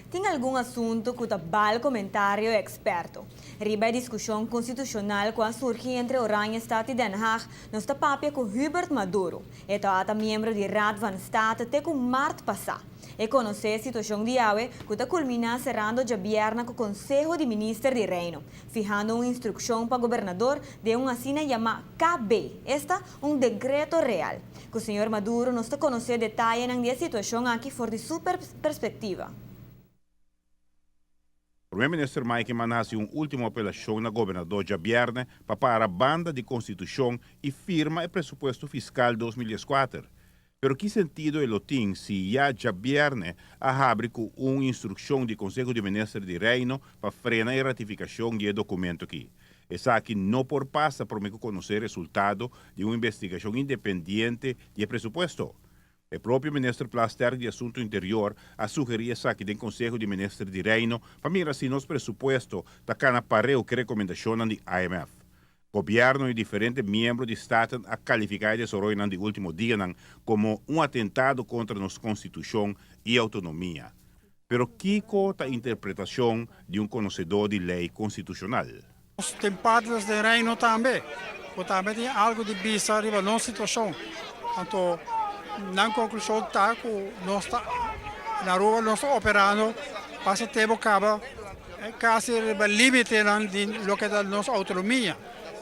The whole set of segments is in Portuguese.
tem algum assunto que o bal comentário experto. Riba a discussão constitucional que surge entre Oranje Staat e Den Haag, nos papia com Hubert Maduro, e ata membro de Raad van State até com Mart passar. E conhecer a situação de Aue, que culmina cerrando a vierna com o Conselho de Ministros de Reino, fijando uma instrução para o governador de uma assina chamada KB. Esta um decreto real. Que o senhor Maduro nos está conhecer detalhes da situação aqui fora de sua perspectiva. O primeiro-ministro Mike mandasse última apelação na governador Javierne para a banda de Constituição e firma o pressuposto fiscal 2004. Pero que sentido ele tem se já Javierne abre com uma instrução do Conselho de Ministros de Reino para frenar a ratificação do documento aqui? Essa aqui não por passa para me conhecer o resultado de uma investigação independente de pressuposto. O próprio ministro Plaster de Assunto Interior a sugerir essa aqui do Conselho de Ministros de Reino para mirar se nos pressuposto está cana pareu que recomendação do IMF. Governo e diferentes membros de Estado a qualificar esse roi no último dia como um atentado contra nossa Constituição e autonomia. Pero que é a interpretação de um conhecedor de lei constitucional? Tem partes do reino também. Também tem algo de bizarro na nossa situação. Então, na conclusão, está que nós na rua nós operando, passa tempo acaba, quase limite do que é a nossa autonomia.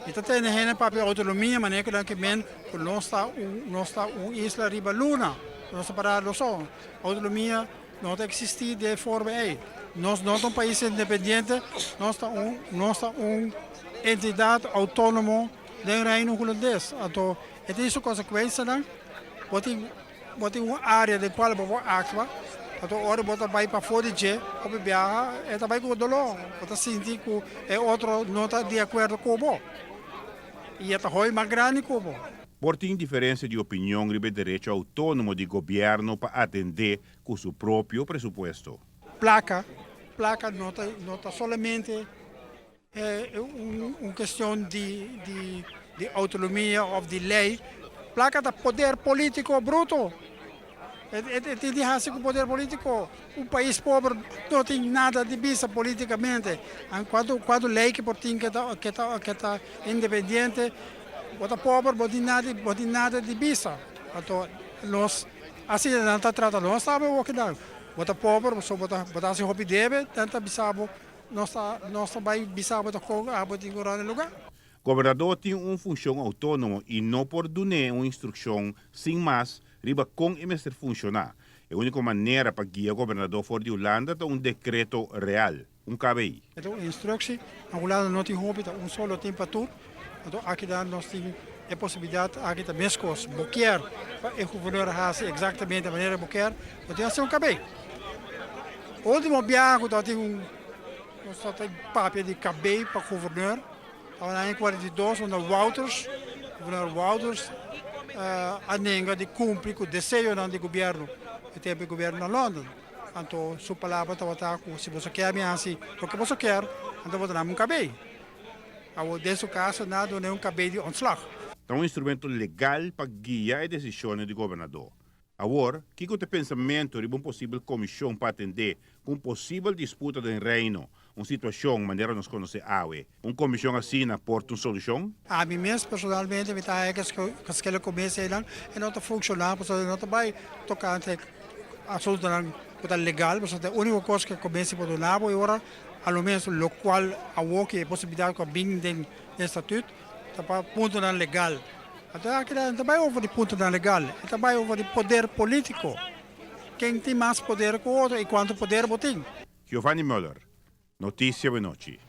Então, tem gente para a autonomia, mas que nós está uma isla riba luna, nós paramos só. Autonomia não existe de forma aí. Nós não somos um país independente, nós somos uma entidade autônoma do reino holandês. Então, isso é consequência, uma área de qual eu vou actuar. Então, ora bota vai para fora de como viaja, é também com dolor. Bota sentir que é outro não está de acordo com o e é também mais grande que o Por ter diferença de opinião, ribe direito autônomo de governo para atender com seu próprio pressuposto. Placa não está somente uma questão de autonomia ou de lei. Placa da poder político bruto. Tem de raça com poder político. Um país pobre não tem nada de vista politicamente. Quando lei que está independente, o pobre não tem nada de vista. Então, nós, assim, não está tratando, nós sabemos o que dá. O pobre, só botar se roupa deve, tenta bisabo, nós vai bisabo da coisa, a botar em lugar. O governador tem uma função autônoma e não pode dar uma instrução sem mais riba com e funcionar. A única maneira para guiar o governador fora de Holanda é um decreto real, um KBI. Então, a instrução, a Holanda não tem roupa, solo temperatura. Então, aqui nós temos a possibilidade, aqui também as coisas, bloquear, o governador faz exatamente a maneira de bloquear, então tem um KBI. O último viagem, nós temos papel de KBI para o governador. Em 42, o governador Wouters, a nenga de cumprir com o desejo do governo, e tem o governo na Londres. Então, sua palavra está se você quer, assim, o que você quer, então você não cabe. Nesse caso, nada não cabe de ontslag. É um instrumento legal para guiar as decisões do governador. Agora, que o pensamento de uma possível comissão para atender com possível disputa do reino, uma situação, maneira nos conhecer AUE, uma comissão assim aporta uma solução? A mim mesmo, personalmente, me está que aquela comissão não está funcionando, porque não vai tocar absolutamente legal, porque a única coisa que a comissão pode dar agora, ao menos o qual a que a possibilidade de vir no estatuto, está ponto legal. Também houve ponto legal, também houve poder político. Quem tem mais poder que o outro e quanto poder tem. Giovanni Müller, Notícia Noite.